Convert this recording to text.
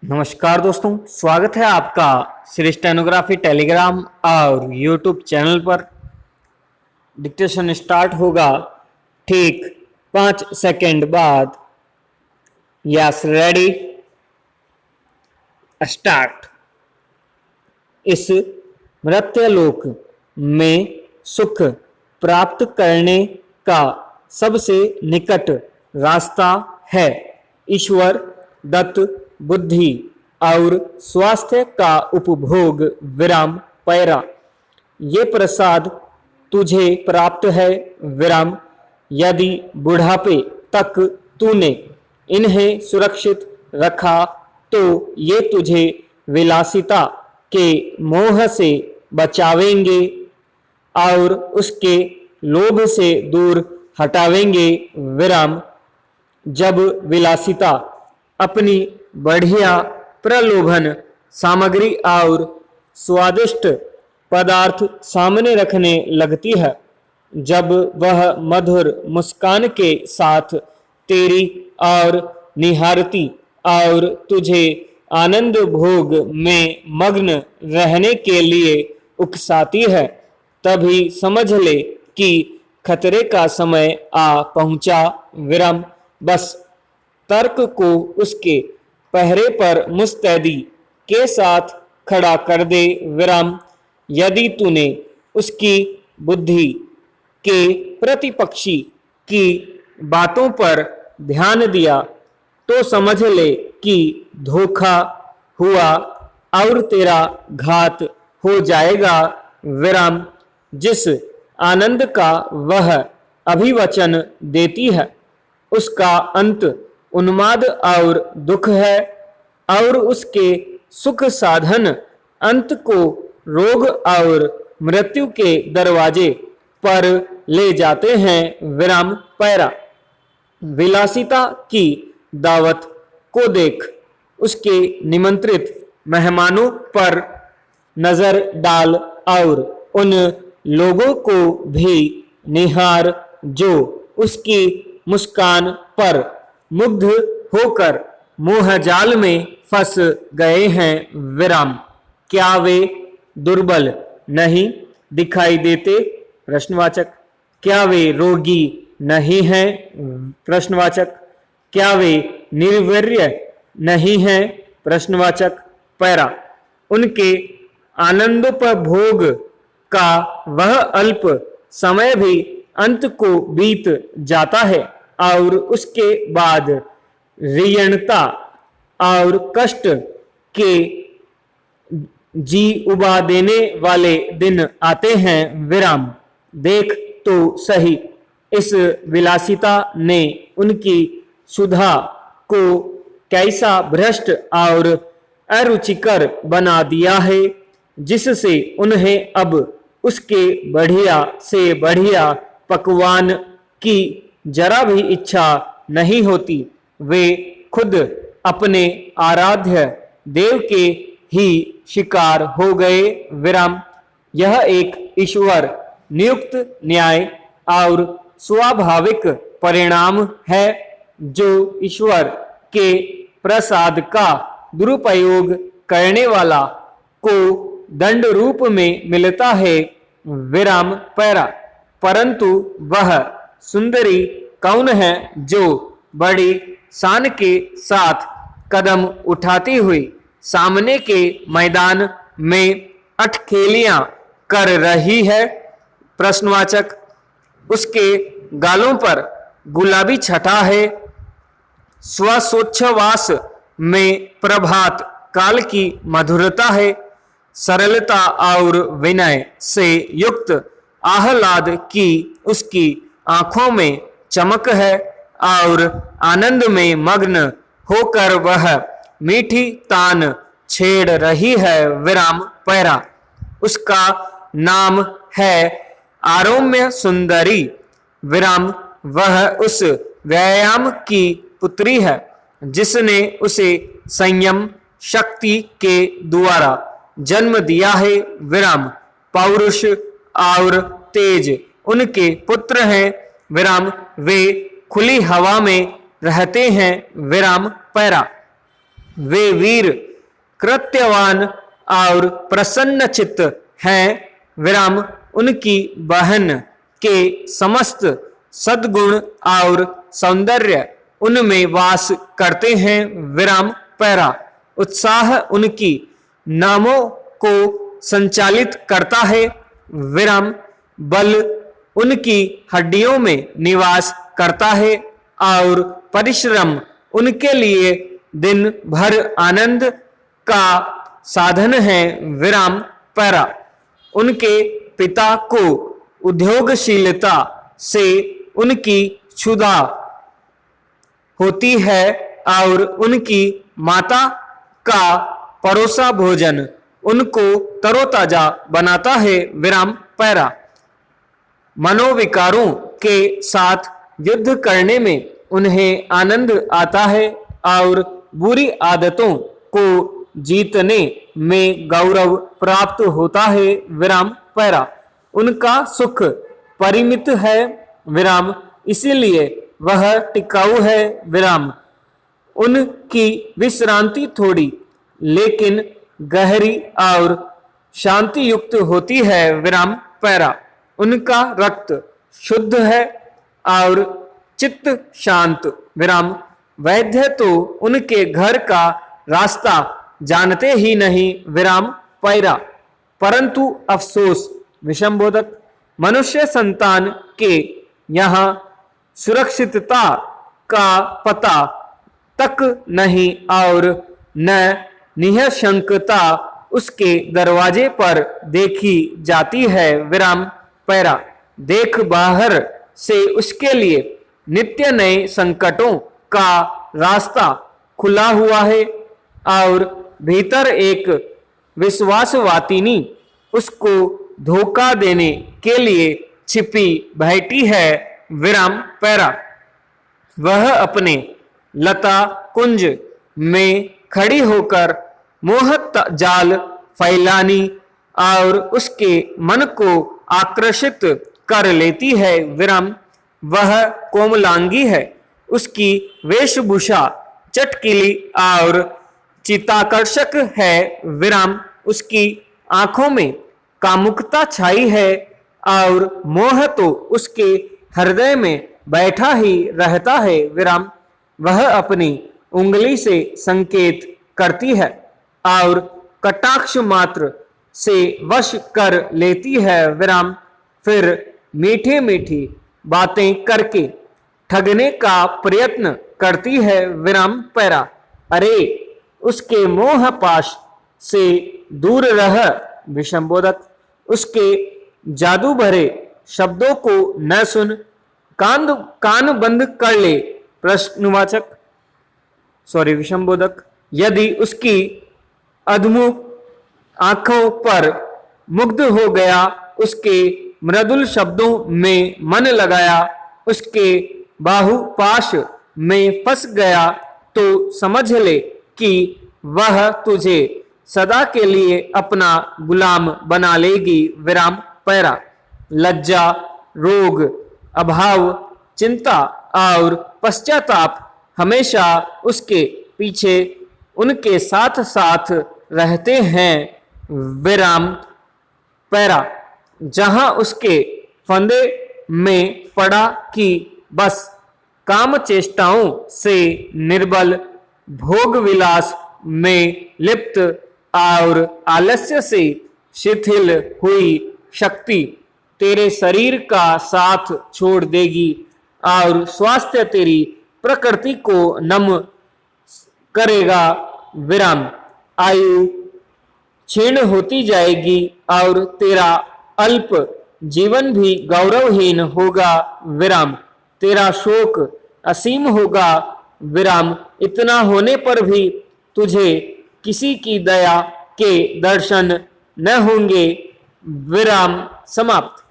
नमस्कार दोस्तों, स्वागत है आपका श्री स्टेनोग्राफी टेलीग्राम और यूट्यूब चैनल पर। डिक्टेशन स्टार्ट होगा ठीक 5 सेकंड बाद। Yes, ready, start. इस मर्त्यलोक में सुख प्राप्त करने का सबसे निकट रास्ता है ईश्वर दत्त बुद्धि और स्वास्थ्य का उपभोग विराम पैरा। ये प्रसाद तुझे प्राप्त है विराम। यदि बुढ़ापे तक तूने इन्हें सुरक्षित रखा तो ये तुझे विलासिता के मोह से बचावेंगे और उसके लोभ से दूर हटावेंगे विराम। जब विलासिता अपनी बढ़िया प्रलोभन सामग्री और स्वादिष्ट पदार्थ सामने रखने लगती है, जब वह मधुर मुस्कान के साथ तेरी और निहारती और तुझे आनंद भोग में मग्न रहने के लिए उकसाती है, तभी समझ ले कि खतरे का समय आ पहुंचा विराम। बस तर्क को उसके पहरे पर मुस्तैदी के साथ खड़ा कर दे विराम। यदि तूने उसकी बुद्धि के प्रतिपक्षी की बातों पर ध्यान दिया तो समझ ले कि धोखा हुआ और तेरा घात हो जाएगा विराम। जिस आनंद का वह अभिवचन देती है उसका अंत उन्माद और दुख है, और उसके सुख साधन अंत को रोग और मृत्यु के दरवाजे पर ले जाते हैं विराम पैरा। विलासिता की दावत को देख, उसके निमंत्रित मेहमानों पर नजर डाल और उन लोगों को भी निहार जो उसकी मुस्कान पर मुग्ध होकर मोहजाल में फंस गए हैं विराम। क्या वे दुर्बल नहीं दिखाई देते? प्रश्नवाचक। क्या वे रोगी नहीं हैं? प्रश्नवाचक। क्या वे निर्वीर्य नहीं हैं? प्रश्नवाचक। पैरा। उनके आनंदोपभोग का वह अल्प समय भी अंत को बीत जाता है और उसके बाद ऋणता और कष्ट के जी उबा देने वाले दिन आते हैं विराम। देख तो सही, इस विलासिता ने उनकी सुधा को कैसा भ्रष्ट और अरुचिकर बना दिया है, जिससे उन्हें अब उसके बढ़िया से बढ़िया पकवान की जरा भी इच्छा नहीं होती। वे खुद अपने आराध्य देव के ही शिकार हो गए विराम। यह एक ईश्वर नियुक्त न्याय और स्वाभाविक परिणाम है जो ईश्वर के प्रसाद का दुरुपयोग करने वाला को दंड रूप में मिलता है विराम पैरा। परंतु वह सुंदरी कौन है जो बड़ी शान के साथ कदम उठाती हुई सामने के मैदान में अटखेलियां कर रही है? प्रश्नवाचक। उसके गालों पर गुलाबी छटा है, स्वच्छवास में प्रभात काल की मधुरता है, सरलता और विनय से युक्त आह्लाद की उसकी आंखों में चमक है और आनंद में मग्न होकर वह मीठी तान छेड़ रही है विराम पैरा। उसका नाम है आरोम्य सुंदरी विराम। वह उस व्यायाम की पुत्री है जिसने उसे संयम शक्ति के द्वारा जन्म दिया है विराम। पौरुष और तेज उनके पुत्र हैं विराम। वे खुली हवा में रहते हैं विराम पैरा। वे वीर कृत्यवान और प्रसन्न चित्त हैं। विराम उनकी बहन के समस्त सद्गुण और सौंदर्य उनमें वास करते हैं। विराम पैरा उत्साह उनकी नामों को संचालित करता है। विराम बल उनकी हड्डियों में निवास करता है और परिश्रम उनके लिए दिन भर आनंद का साधन है। विराम पैरा उनके पिता को उद्योगशीलता से उनकी क्षुधा होती है और उनकी माता का परोसा भोजन उनको तरोताजा बनाता है। विराम पैरा मनोविकारों के साथ युद्ध करने में उन्हें आनंद आता है और बुरी आदतों को जीतने में गौरव प्राप्त होता है। विराम पैरा उनका सुख परिमित है। विराम इसीलिए वह टिकाऊ है। विराम उनकी विश्रांति थोड़ी लेकिन गहरी और शांति युक्त होती है। विराम पैरा उनका रक्त शुद्ध है और चित्त शांत। विराम वैद्य तो उनके घर का रास्ता जानते ही नहीं। विराम पैरा परंतु अफसोस विषमबोधक मनुष्य संतान के यहाँ सुरक्षितता का पता तक नहीं और न निःशंकता उसके दरवाजे पर देखी जाती है। विराम पैरा देख बाहर से उसके लिए नित्य नए संकटों का रास्ता खुला हुआ है और भीतर एक विश्वासवातिनी उसको धोखा देने के लिए छिपी बैठी है। विराम पैरा वह अपने लता कुंज में खड़ी होकर मोह जाल फैलानी और उसके मन को आकर्षित कर लेती है। विराम वह कोमलांगी है। उसकी वेशभूषा चटकीली और चित्ताकर्षक है। विराम उसकी आंखों में कामुकता छाई है और मोह तो उसके हृदय में बैठा ही रहता है। विराम वह अपनी उंगली से संकेत करती है और कटाक्ष मात्र से वश कर लेती है। विराम फिर मीठी मीठी बातें करके ठगने का प्रयत्न करती है। विराम पैरा अरे उसके मोह पाश से दूर रह। विषमबोधक उसके जादू भरे शब्दों को न सुन। कान बंद कर ले। प्रश्नवाचक विषमबोधक यदि उसकी अधमुख आंखों पर मुग्ध हो गया, उसके मृदुल शब्दों में मन लगाया, उसके बाहुपाश में फंस गया तो समझ ले कि वह तुझे सदा के लिए अपना गुलाम बना लेगी। विराम पैरा लज्जा, रोग, अभाव, चिंता और पश्चाताप हमेशा उसके पीछे उनके साथ साथ रहते हैं। विराम पैरा जहां उसके फंदे में पड़ा कि बस काम चेष्टाओं से निर्बल, भोग विलास में लिप्त और आलस्य से शिथिल हुई शक्ति तेरे शरीर का साथ छोड़ देगी और स्वास्थ्य तेरी प्रकृति को नम करेगा। विराम आयु क्षीण होती जाएगी और तेरा अल्प जीवन भी गौरवहीन होगा। विराम तेरा शोक असीम होगा। विराम इतना होने पर भी तुझे किसी की दया के दर्शन न होंगे। विराम समाप्त।